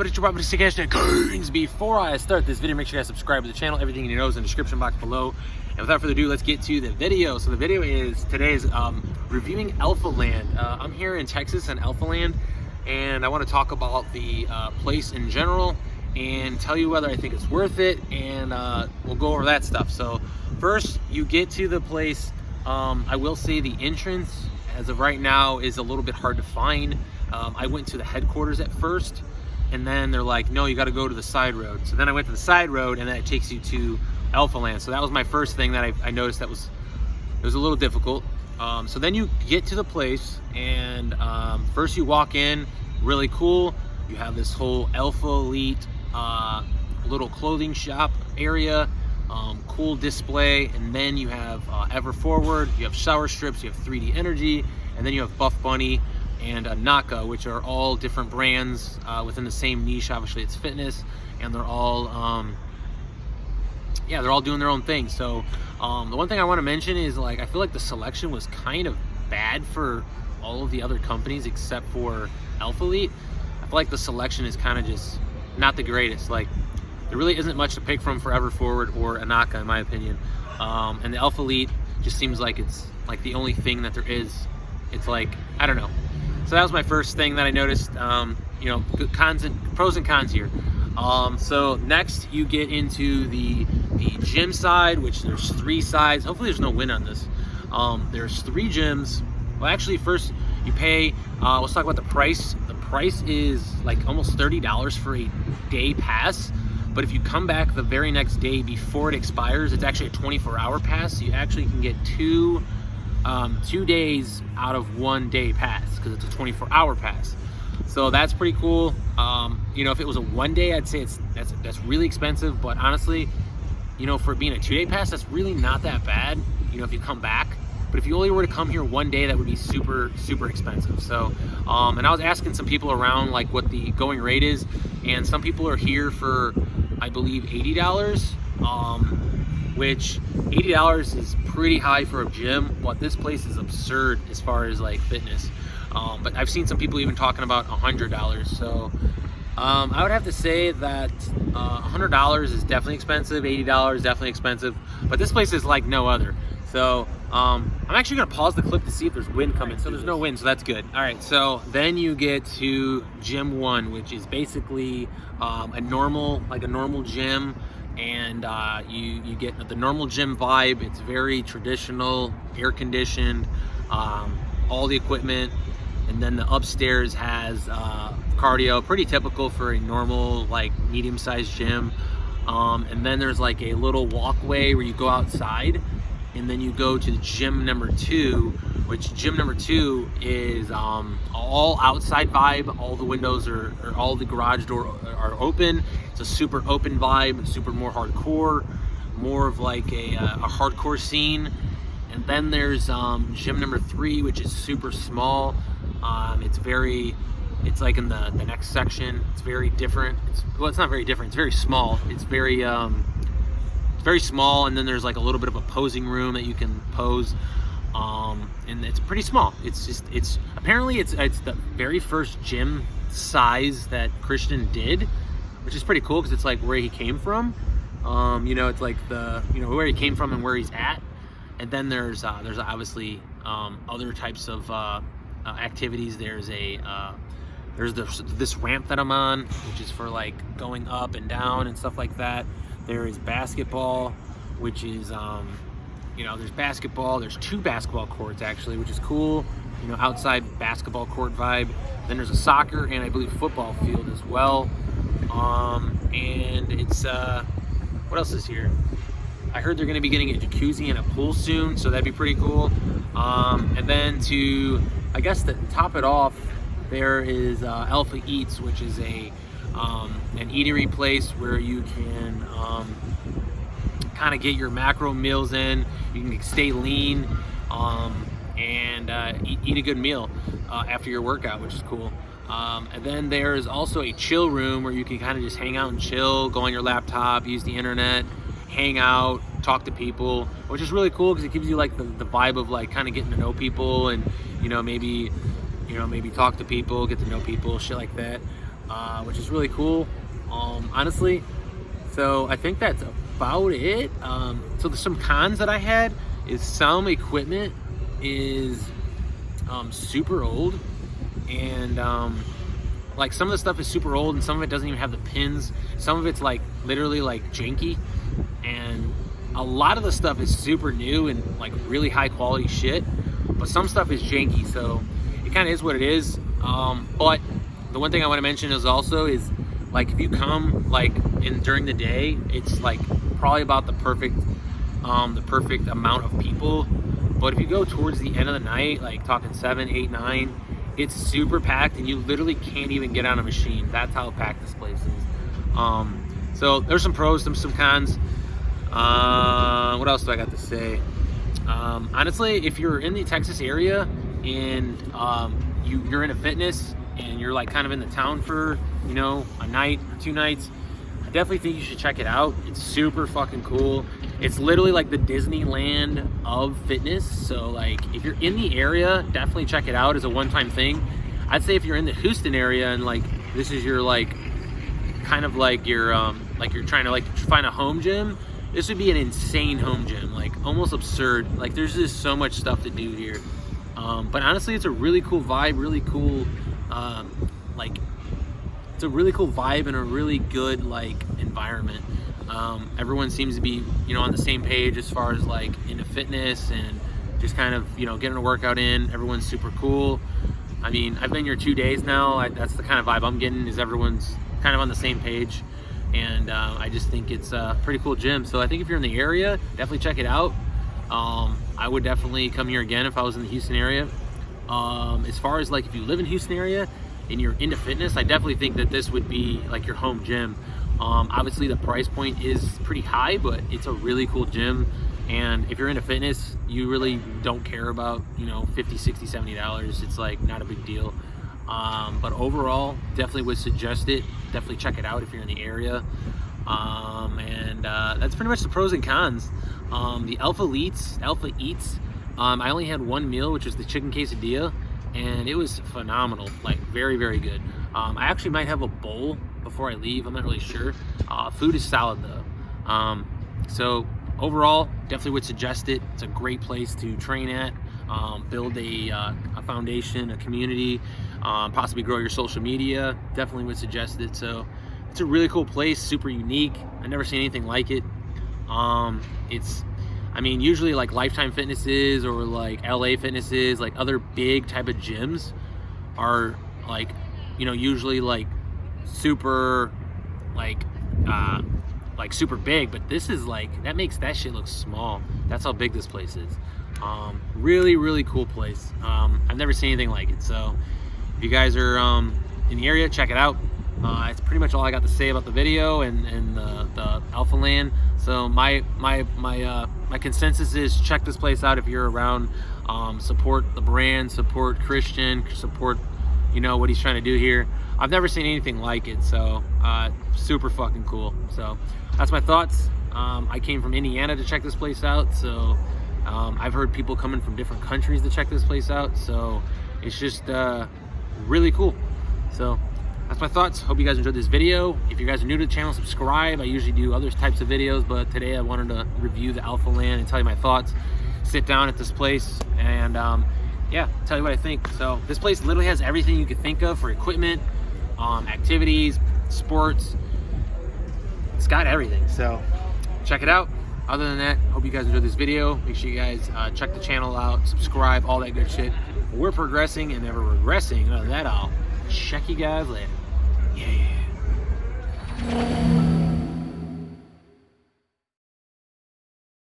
it's your property Coons. Before I start this video, make sure you guys subscribe to the channel. Everything in your nose in the description box below. And without further ado, let's get to the video. So the video is today's reviewing Alphaland. I'm here in Texas in Alphaland, and I want to talk about the place in general and tell you whether I think it's worth it, and we'll go over that stuff. So first, you get to the place. I will say the entrance, as of right now, is a little bit hard to find. I went to the headquarters at first, and then they're like, no, you got to go to the side road. So then I went to the side road, and then it takes you to Alphaland. So that was my first thing that I noticed that was a little difficult. So then you get to the place, and first you walk in, really cool. You have this whole Alpha Elite little clothing shop area, cool display, and then you have Ever Forward, you have Shower Strips, you have 3D Energy, and then you have Buff Bunny and Naka, which are all different brands within the same niche. Obviously it's fitness, and they're all they're all doing their own thing. So the one thing I want to mention is, like, I feel like the selection was kind of bad for all of the other companies except for Alpha Elite. I feel like the selection is kind of just not the greatest. Like, there really isn't much to pick from for Ever Forward or Naka, in my opinion. And the Alpha Elite just seems like it's like the only thing that there is. It's like, I don't know. So that was my first thing that I noticed. You know, pros and cons here. So next you get into the gym side, which there's 3 sides. Hopefully there's no wind on this. There's 3 gyms. Well, actually, first you pay. Let's talk about the price. The price is like almost $30 for a day pass. But if you come back the very next day before it expires, it's actually a 24-hour pass. So you actually can get 2 days out of 1 day pass, because it's a 24-hour pass. So that's pretty cool. You know, if it was a 1 day, I'd say that's really expensive. But honestly, you know, for it being a 2-day pass, that's really not that bad, you know, if you come back. But if you only were to come here 1 day, that would be super, super expensive. So, and I was asking some people around, like, what the going rate is, and some people are here for, I believe, $80, which $80 is pretty high for a gym, but this place is absurd as far as, like, fitness. But I've seen some people even talking about $100. So I would have to say that $100 is definitely expensive, $80 is definitely expensive, but this place is like no other. So I'm actually gonna pause the clip to see if there's wind coming. So there's no wind, so that's good. All right, so then you get to Gym 1, which is basically a normal gym, and you get the normal gym vibe. It's very traditional, air conditioned, all the equipment, and then the upstairs has cardio, pretty typical for a normal, like, medium-sized gym. And then there's like a little walkway where you go outside, and then you go to gym number 2, which gym number 2 is all outside vibe. All the windows or all the garage door are open. It's a super open vibe, super more hardcore, more of like a hardcore scene. And then there's gym number 3, which is super small. It's like in the next section. It's very different. It's not very different. It's very small. It's very small. And then there's like a little bit of a posing room that you can pose. And it's pretty small. It's apparently it's the very first gym size that Christian did, which is pretty cool because it's like where he came from. You know, it's like where he came from and where he's at. And then there's obviously other types of activities. There's this ramp that I'm on, which is for like going up and down and stuff like that. There is basketball, which is you know, there's basketball. There's 2 basketball courts actually, which is cool. You know, outside basketball court vibe. Then there's a soccer and I believe football field as well. And it's what else is here? I heard they're going to be getting a jacuzzi and a pool soon, so that'd be pretty cool. And then to, I guess, to top it off, there is Alpha Eats, which is an eatery place where you can kind of get your macro meals in. You can stay lean and eat a good meal after your workout, which is cool. And then there's also a chill room where you can kind of just hang out and chill, go on your laptop, use the internet, hang out, talk to people, which is really cool because it gives you like the vibe of like kind of getting to know people, and maybe talk to people, get to know people, shit like that. which is really cool, honestly. So I think that's about it. So there's some cons that I had is some equipment is super old, and like some of the stuff is super old and some of it doesn't even have the pins. Some of it's like literally like janky, and a lot of the stuff is super new and like really high quality shit, but some stuff is janky, so it kind of is what it is. But the one thing I want to mention is also is like if you come like during the day, it's like probably about the perfect amount of people. But if you go towards the end of the night, like talking 7, 8, 9, it's super packed and you literally can't even get on a machine. That's how packed this place is. So there's some pros, some cons. What else do I got to say? Honestly, if you're in the Texas area and you're into fitness and you're like kind of in the town for, you know, a night or 2 nights, I definitely think you should check it out. It's super fucking cool. It's literally like the Disneyland of fitness. So like if you're in the area, definitely check it out as a one-time thing. I'd say if you're in the Houston area and like this is your like kind of like your like you're trying to like find a home gym, this would be an insane home gym, like almost absurd. Like there's just so much stuff to do here. But honestly, it's a really cool vibe, really cool like it's a really cool vibe and a really good like environment. Everyone seems to be, you know, on the same page as far as like into fitness and just kind of, you know, getting a workout in. Everyone's super cool. I mean, I've been here 2 days now. That's the kind of vibe I'm getting, is everyone's kind of on the same page. And I just think it's a pretty cool gym. So I think if you're in the area, definitely check it out. I would definitely come here again if I was in the Houston area. As far as like if you live in Houston area and you're into fitness, I definitely think that this would be like your home gym. Obviously the price point is pretty high, but it's a really cool gym. And if you're into fitness, you really don't care about, you know, $50, $60, $70. It's like not a big deal. But overall, definitely would suggest it. Definitely check it out if you're in the area. That's pretty much the pros and cons. The Alpha Eats, I only had one meal, which was the chicken quesadilla, and it was phenomenal, like very, very good. I actually might have a bowl before I leave. I'm not really sure. Food is solid though. So overall, definitely would suggest it. It's a great place to train at, build a foundation, a community, possibly grow your social media. Definitely would suggest it. So it's a really cool place, super unique. I've never seen anything like it. I mean, usually like Lifetime Fitnesses or like LA Fitnesses, like other big type of gyms are like, you know, usually like super like super big, but this is like, that makes that shit look small. That's how big this place is. Really, really cool place. I've never seen anything like it. So if you guys are in the area, check it out. It's pretty much all I got to say about the video and the Alphaland. So my consensus is check this place out if you're around. Support the brand, support Christian, support, you know, what he's trying to do here. I've never seen anything like it, so super fucking cool. So that's my thoughts. I came from Indiana to check this place out, so I've heard people coming from different countries to check this place out, so it's just really cool. So that's my thoughts. Hope you guys enjoyed this video. If you guys are new to the channel, subscribe. I usually do other types of videos, but today I wanted to review the Alphaland and tell you my thoughts. Sit down at this place and yeah, tell you what I think. So this place literally has everything you could think of for equipment, activities, sports. It's got everything, so check it out. Other than that, hope you guys enjoyed this video. Make sure you guys check the channel out, subscribe, all that good shit. We're progressing and never regressing. Other than that, I'll check you guys later. Yeah.